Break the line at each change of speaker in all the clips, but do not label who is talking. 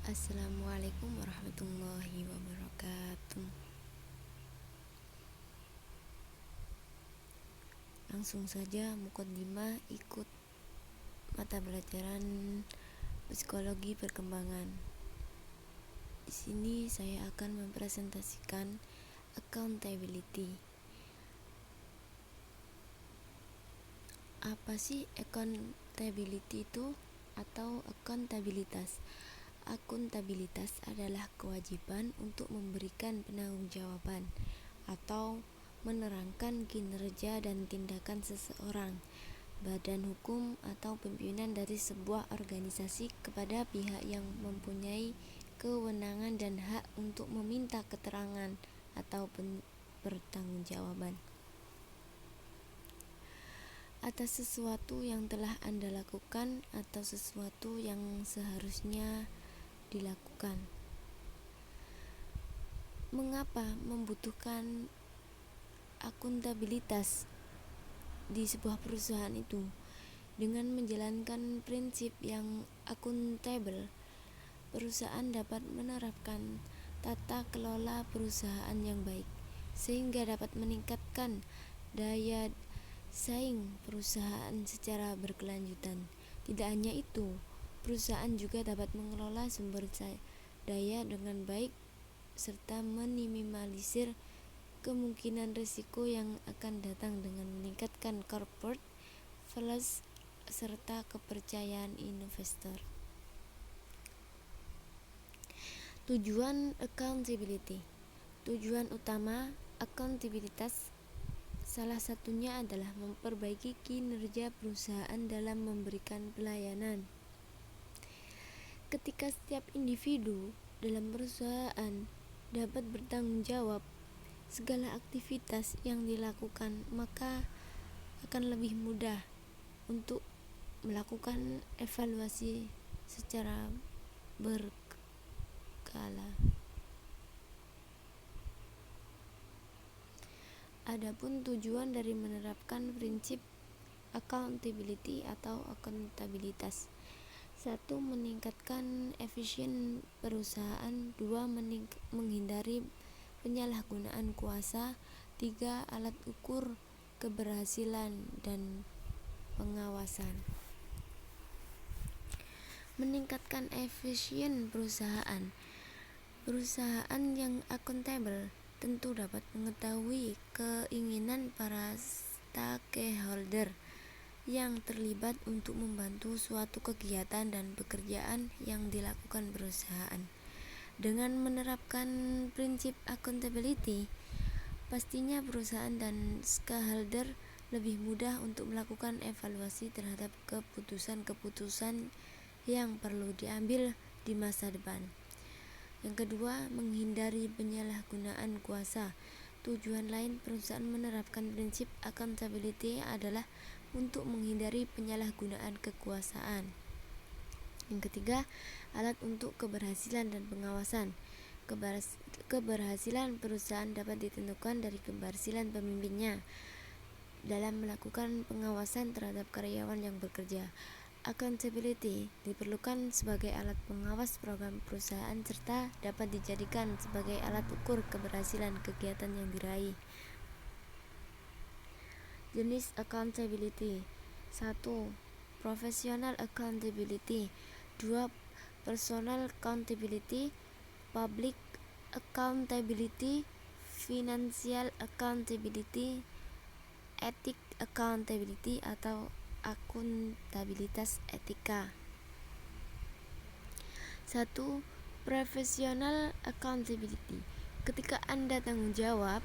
Assalamualaikum warahmatullahi wabarakatuh. Langsung saja mukaddimah ikut mata pelajaran psikologi perkembangan. Di sini saya akan mempresentasikan accountability. Apa sih accountability itu atau akuntabilitas? Akuntabilitas adalah kewajiban untuk memberikan penanggung-jawaban atau menerangkan kinerja dan tindakan seseorang, badan hukum atau pimpinan dari sebuah organisasi kepada pihak yang mempunyai kewenangan dan hak untuk meminta keterangan atau pertanggungjawaban atas sesuatu yang telah Anda lakukan atau sesuatu yang seharusnya dilakukan. Mengapa membutuhkan akuntabilitas di sebuah perusahaan itu? Dengan menjalankan prinsip yang akuntabel, perusahaan dapat menerapkan tata kelola perusahaan yang baik, sehingga dapat meningkatkan daya saing perusahaan secara berkelanjutan. Tidak hanya itu, perusahaan juga dapat mengelola sumber daya dengan baik serta meminimalisir kemungkinan risiko yang akan datang dengan meningkatkan corporate value serta kepercayaan investor. Tujuan accountability. Tujuan utama akuntabilitas salah satunya adalah memperbaiki kinerja perusahaan dalam memberikan pelayanan. Ketika setiap individu dalam perusahaan dapat bertanggung jawab segala aktivitas yang dilakukan, maka akan lebih mudah untuk melakukan evaluasi secara berkala. Adapun tujuan dari menerapkan prinsip accountability atau akuntabilitas: 1. Meningkatkan efisien perusahaan. 2. Menghindari penyalahgunaan kuasa. 3. Alat ukur keberhasilan dan pengawasan. Meningkatkan efisien perusahaan. Perusahaan yang akuntabel tentu dapat mengetahui keinginan para stakeholder yang terlibat untuk membantu suatu kegiatan dan pekerjaan yang dilakukan perusahaan. Dengan menerapkan prinsip accountability, pastinya perusahaan dan stakeholder lebih mudah untuk melakukan evaluasi terhadap keputusan-keputusan yang perlu diambil di masa depan. Yang kedua, menghindari penyalahgunaan kuasa. Tujuan lain perusahaan menerapkan prinsip accountability adalah untuk menghindari penyalahgunaan kekuasaan. Yang ketiga, alat untuk keberhasilan dan pengawasan. Keberhasilan perusahaan dapat ditentukan dari keberhasilan pemimpinnya dalam melakukan pengawasan terhadap karyawan yang bekerja. Accountability diperlukan sebagai alat pengawas program perusahaan serta dapat dijadikan sebagai alat ukur keberhasilan kegiatan yang diraih. Jenis accountability: 1. Professional accountability. 2. Personal accountability. Public accountability. Financial accountability. Ethic accountability atau akuntabilitas etika. 1. Professional accountability. Ketika Anda tanggung jawab,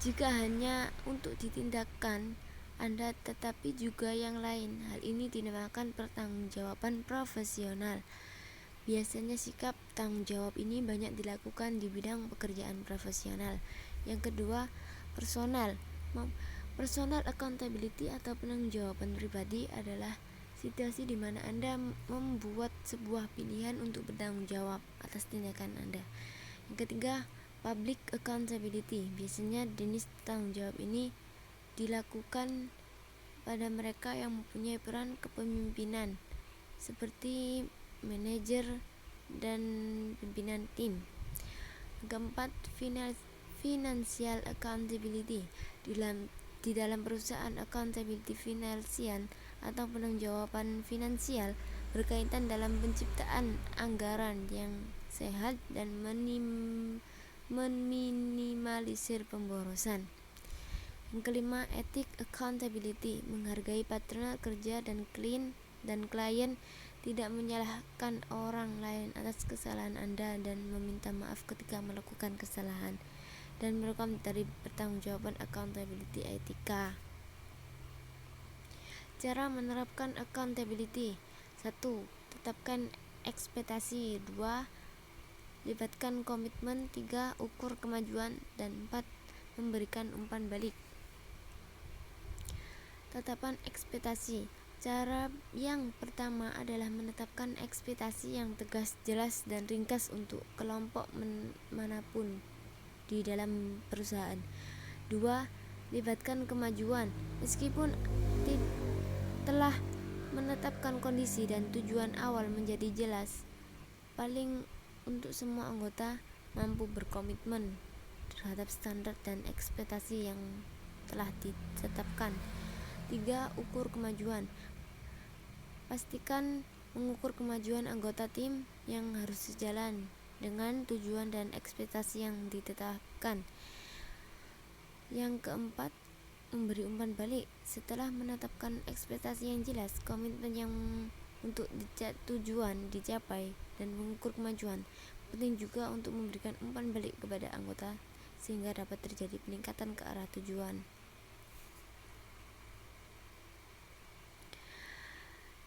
jika hanya untuk ditindakan Anda tetapi juga yang lain, hal ini dinamakan pertanggungjawaban profesional. Biasanya sikap tanggung jawab ini banyak dilakukan di bidang pekerjaan profesional. Yang kedua, personal accountability atau penanggung-jawaban pribadi adalah situasi di mana Anda membuat sebuah pilihan untuk bertanggung jawab atas tindakan Anda. Yang ketiga, public accountability. Biasanya jenis tanggung jawab ini dilakukan pada mereka yang mempunyai peran kepemimpinan seperti manajer, dan pimpinan tim. Keempat, financial accountability. Di dalam perusahaan, accountability finansial atau penanggung-jawaban finansial berkaitan dalam penciptaan anggaran yang sehat dan meminimalisir pemborosan. Yang kelima, ethic accountability, menghargai partner kerja dan klien, tidak menyalahkan orang lain atas kesalahan Anda dan meminta maaf ketika melakukan kesalahan, dan merekam dari pertanggungjawaban accountability etika. Cara menerapkan accountability: 1. Tetapkan ekspektasi. 2. Libatkan komitmen. 3. Ukur kemajuan. Dan 4. Memberikan umpan balik. Tetapan ekspektasi. Cara yang pertama adalah menetapkan ekspektasi yang tegas, jelas, dan ringkas untuk kelompok manapun di dalam perusahaan. 2. Libatkan kemajuan. Meskipun telah menetapkan kondisi dan tujuan awal menjadi jelas, paling untuk semua anggota mampu berkomitmen terhadap standar dan ekspektasi yang telah ditetapkan. 3. Ukur kemajuan. Pastikan mengukur kemajuan anggota tim yang harus sejalan dengan tujuan dan ekspektasi yang ditetapkan. Yang keempat, memberi umpan balik. Setelah menetapkan ekspektasi yang jelas, komitmen yang untuk tujuan dicapai, dan mengukur kemajuan, penting juga untuk memberikan umpan balik kepada anggota sehingga dapat terjadi peningkatan ke arah tujuan.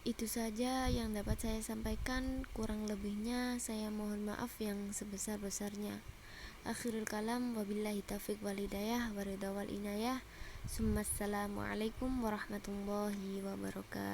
Itu saja yang dapat saya sampaikan, kurang lebihnya saya mohon maaf yang sebesar-besarnya. Akhirul kalam, wabillahi taufiq wal hidayah wa ridha wal inayah. Assalamualaikum warahmatullahi wabarakatuh.